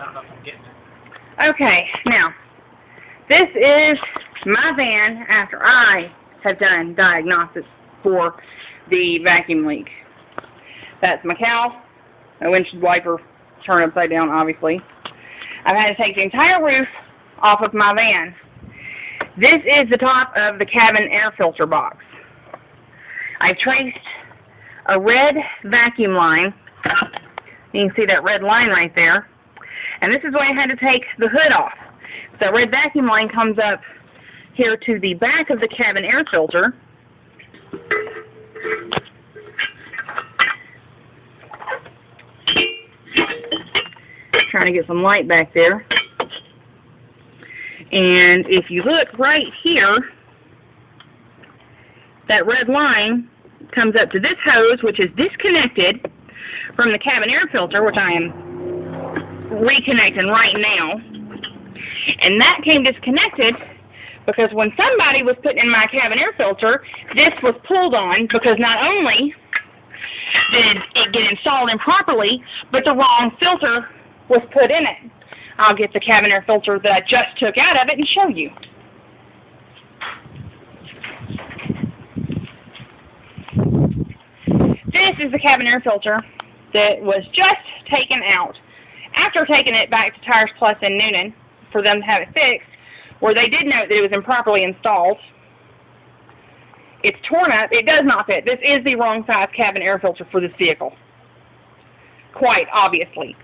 I don't know if I'm getting it. Okay, now, this is my van after I have done diagnosis for the vacuum leak. That's my cowl, my windshield wiper turned upside down, obviously. I've had to take the entire roof off of my van. This is the top of the cabin air filter box. I traced a red vacuum line. You can see that red line right there. And this is why I had to take the hood off. The red vacuum line comes up here to the back of the cabin air filter. Trying to get some light back there. And if you look right here, that red line comes up to this hose, which is disconnected from the cabin air filter, which I am reconnecting right now. And that came disconnected because when somebody was putting in my cabin air filter, this was pulled on because not only did it get installed improperly, but the wrong filter was put in it. I'll get the cabin air filter that I just took out of it and show you. This is the cabin air filter that was just taken out. After taking it back to Tires Plus in Newnan for them to have it fixed, where they did note that it was improperly installed, it's torn up. It does not fit. This is the wrong size cabin air filter for this vehicle. Quite obviously.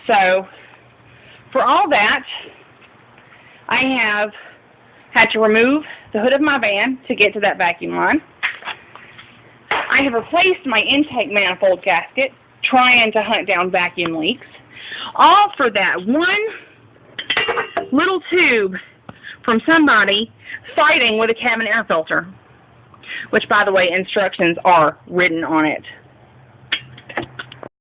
So, for all that, I have had to remove the hood of my van to get to that vacuum line. I have replaced my intake manifold gasket, trying to hunt down vacuum leaks. All for that one little tube from somebody fighting with a cabin air filter, which, by the way, instructions are written on it.